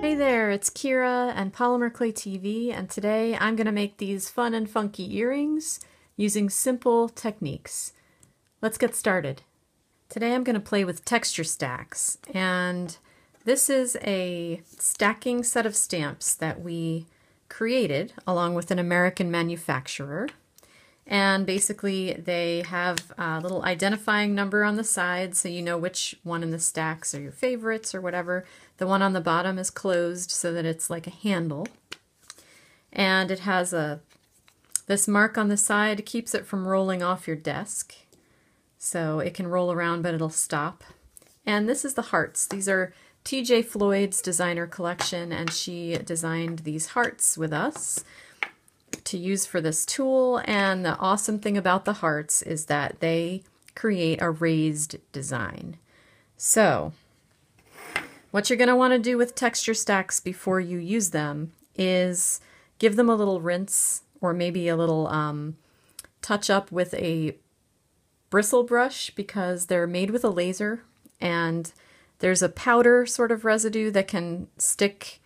Hey there, it's Kira and Polymer Clay TV, and today I'm going to make these fun and funky earrings using simple techniques. Let's get started. Today I'm going to play with texturestax, and this is a stacking set of stamps that we created along with an American manufacturer. And basically they have a little identifying number on the side so you know which one in the stacks are your favorites or whatever. The one on the bottom is closed so that it's like a handle. And it has this mark on the side keeps it from rolling off your desk. So it can roll around but it'll stop. And this is the hearts. These are TJ Floyd's designer collection, and she designed these hearts with us to use for this tool. And the awesome thing about the hearts is that they create a raised design. So what you're going to want to do with texturestax before you use them is give them a little rinse, or maybe a little touch up with a bristle brush, because they're made with a laser and there's a powder sort of residue that can stick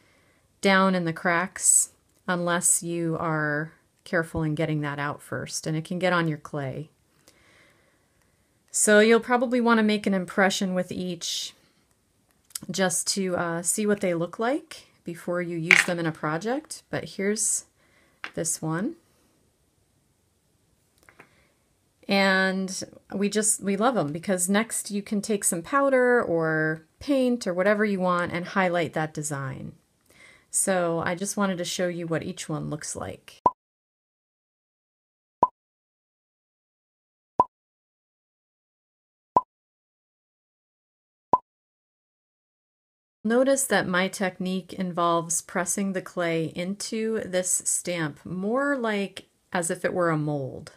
down in the cracks unless you are careful in getting that out first, and it can get on your clay. So you'll probably want to make an impression with each just to see what they look like before you use them in a project. But here's this one. And we love them because next you can take some powder or paint or whatever you want and highlight that design. So I just wanted to show you what each one looks like. Notice that my technique involves pressing the clay into this stamp more like as if it were a mold,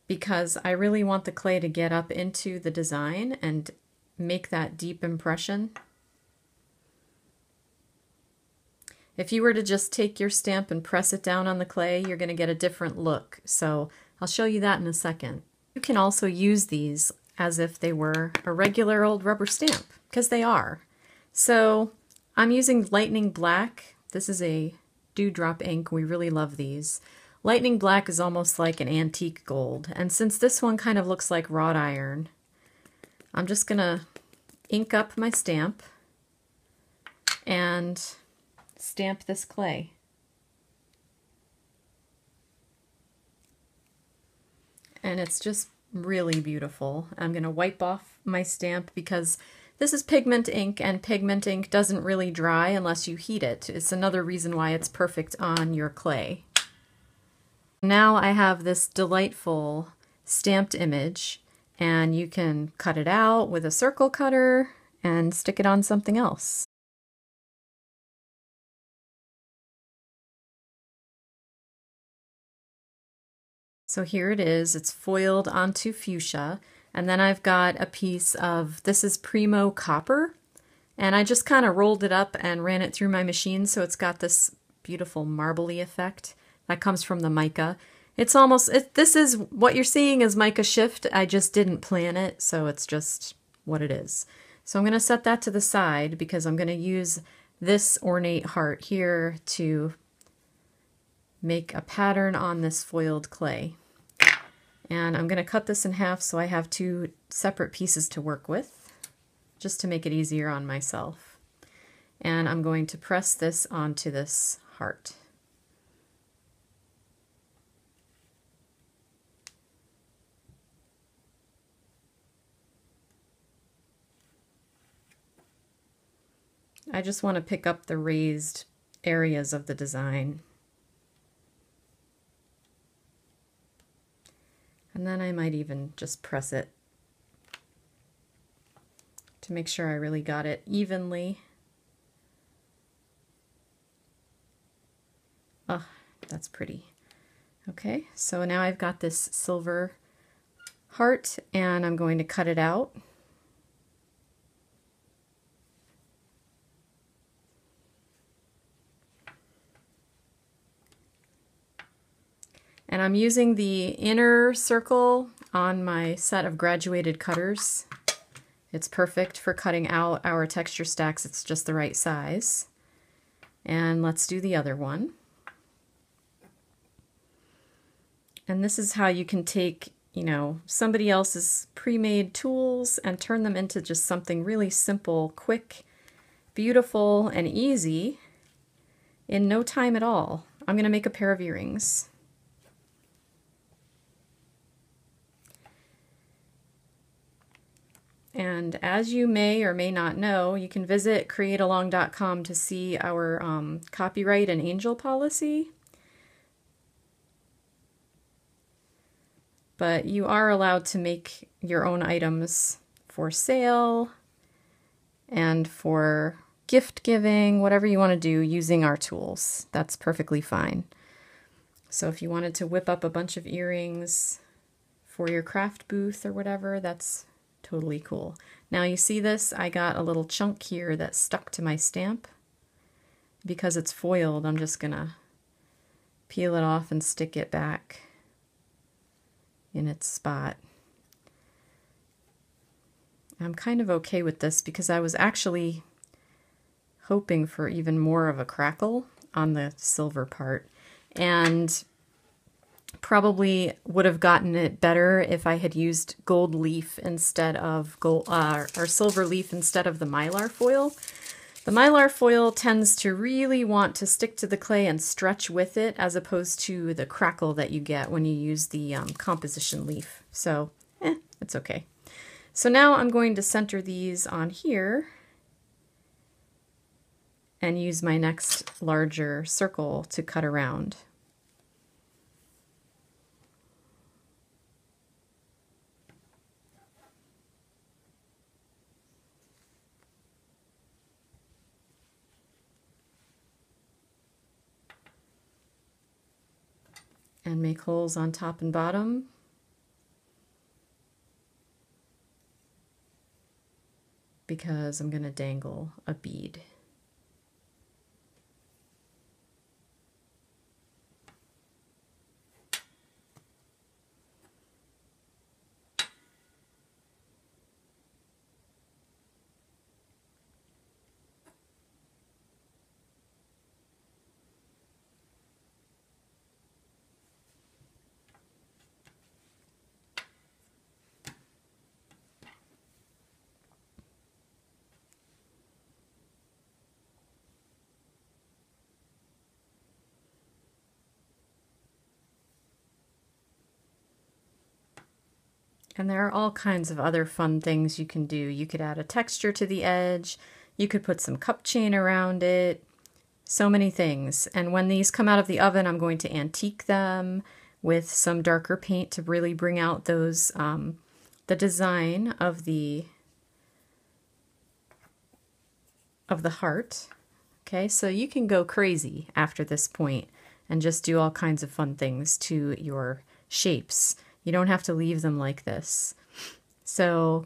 because I really want the clay to get up into the design and make that deep impression. If you were to just take your stamp and press it down on the clay, you're going to get a different look. So I'll show you that in a second. You can also use these as if they were a regular old rubber stamp, because they are. So I'm using Lightning Black. This is a dewdrop ink. We really love these. Lightning Black is almost like an antique gold. And since this one kind of looks like wrought iron, I'm just going to ink up my stamp and stamp this clay. And it's just really beautiful. I'm going to wipe off my stamp because this is pigment ink, and pigment ink doesn't really dry unless you heat it. It's another reason why it's perfect on your clay. Now I have this delightful stamped image, and you can cut it out with a circle cutter and stick it on something else. So here it is, it's foiled onto fuchsia, and then I've got a piece of, this is Premo copper, and I just kind of rolled it up and ran it through my machine, so it's got this beautiful marbly effect that comes from the mica. It's almost, this is what you're seeing is mica shift. I just didn't plan it, so it's just what it is. So I'm going to set that to the side because I'm going to use this ornate heart here to make a pattern on this foiled clay. And I'm going to cut this in half so I have two separate pieces to work with, just to make it easier on myself. And I'm going to press this onto this heart. I just want to pick up the raised areas of the design. And then I might even just press it to make sure I really got it evenly. Oh, that's pretty. Okay, so now I've got this silver heart, and I'm going to cut it out. And I'm using the inner circle on my set of graduated cutters. It's perfect for cutting out our texture stacks. It's just the right size. And let's do the other one. And this is how you can take, you know, somebody else's pre-made tools and turn them into just something really simple, quick, beautiful, and easy in no time at all. I'm going to make a pair of earrings. And as you may or may not know, you can visit createalong.com to see our copyright and angel policy. But you are allowed to make your own items for sale and for gift giving, whatever you want to do using our tools. That's perfectly fine. So if you wanted to whip up a bunch of earrings for your craft booth or whatever, that's totally cool. Now you see this? I got a little chunk here that stuck to my stamp. Because it's foiled, I'm just gonna peel it off and stick it back in its spot. I'm kind of okay with this because I was actually hoping for even more of a crackle on the silver part, and probably would have gotten it better if I had used gold leaf instead of or silver leaf instead of the mylar foil. The mylar foil tends to really want to stick to the clay and stretch with it, as opposed to the crackle that you get when you use the composition leaf. So, it's okay. So now I'm going to center these on here and use my next larger circle to cut around. And make holes on top and bottom. Because I'm going to dangle a bead. And there are all kinds of other fun things you can do. You could add a texture to the edge. You could put some cup chain around it. So many things. And when these come out of the oven, I'm going to antique them with some darker paint to really bring out those, the design of the heart. Okay, so you can go crazy after this point and just do all kinds of fun things to your shapes. You don't have to leave them like this. So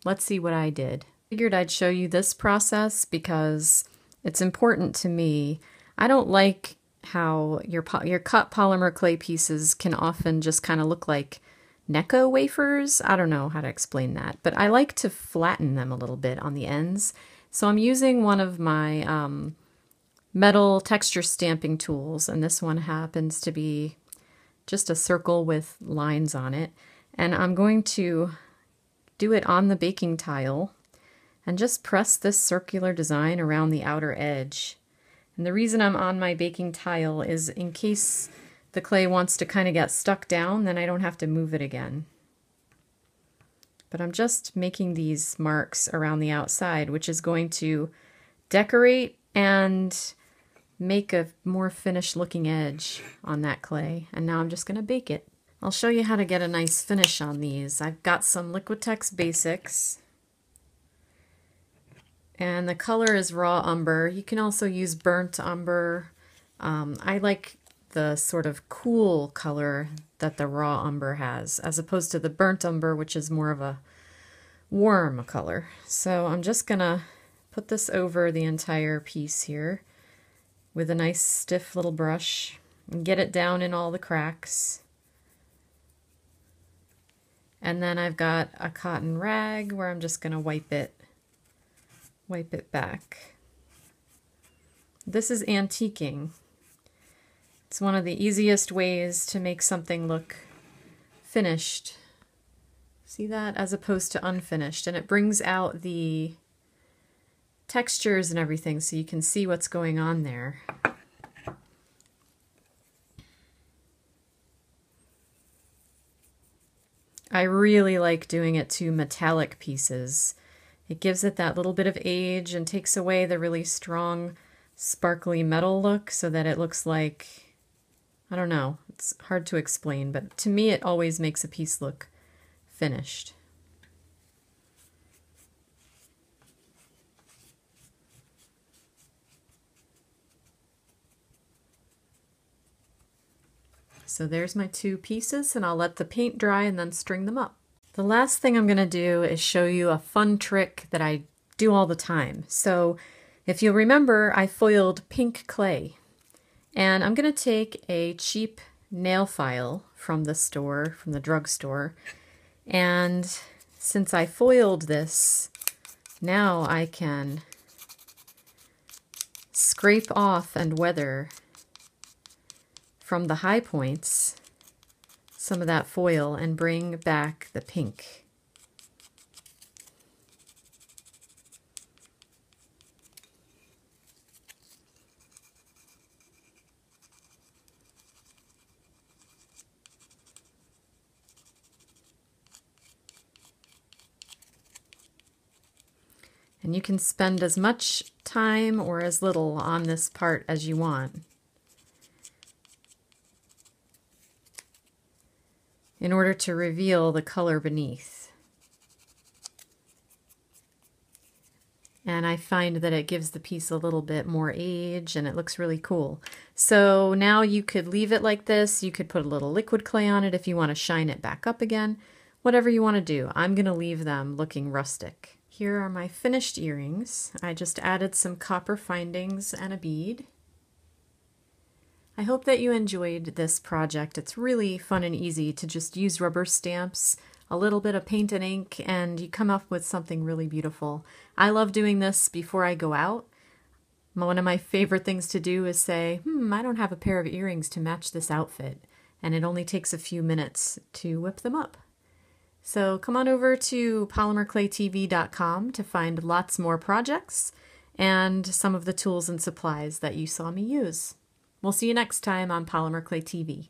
let's see what I did. Figured I'd show you this process because it's important to me. I don't like how your cut polymer clay pieces can often just kind of look like Necco wafers. I don't know how to explain that, but I like to flatten them a little bit on the ends. So I'm using one of my metal texture stamping tools, and this one happens to be just a circle with lines on it. And I'm going to do it on the baking tile and just press this circular design around the outer edge. And the reason I'm on my baking tile is in case the clay wants to kind of get stuck down, then I don't have to move it again. But I'm just making these marks around the outside, which is going to decorate and make a more finished looking edge on that clay. And now I'm just going to bake it. I'll show you how to get a nice finish on these. I've got some Liquitex Basics. And the color is raw umber. You can also use burnt umber. I like the sort of cool color that the raw umber has, as opposed to the burnt umber, which is more of a warm color. So I'm just gonna put this over the entire piece here with a nice stiff little brush and get it down in all the cracks. And then I've got a cotton rag where I'm just going to wipe it back. This is antiquing. It's one of the easiest ways to make something look finished. See that? As opposed to unfinished. And it brings out the textures and everything so you can see what's going on there. I really like doing it to metallic pieces. It gives it that little bit of age and takes away the really strong, sparkly metal look so that it looks like, I don't know, it's hard to explain, but to me it always makes a piece look finished. So there's my two pieces, and I'll let the paint dry and then string them up. The last thing I'm going to do is show you a fun trick that I do all the time. So if you'll remember, I foiled pink clay. And I'm going to take a cheap nail file from the store, from the drugstore. And since I foiled this, now I can scrape off and weather from the high points some of that foil and bring back the pink. And you can spend as much time or as little on this part as you want in order to reveal the color beneath. And I find that it gives the piece a little bit more age and it looks really cool. So now you could leave it like this. You could put a little liquid clay on it if you want to shine it back up again. Whatever you want to do. I'm going to leave them looking rustic. Here are my finished earrings. I just added some copper findings and a bead. I hope that you enjoyed this project. It's really fun and easy to just use rubber stamps, a little bit of paint and ink, and you come up with something really beautiful. I love doing this before I go out. One of my favorite things to do is say, I don't have a pair of earrings to match this outfit, and it only takes a few minutes to whip them up. So come on over to polymerclaytv.com to find lots more projects and some of the tools and supplies that you saw me use. We'll see you next time on Polymer Clay TV.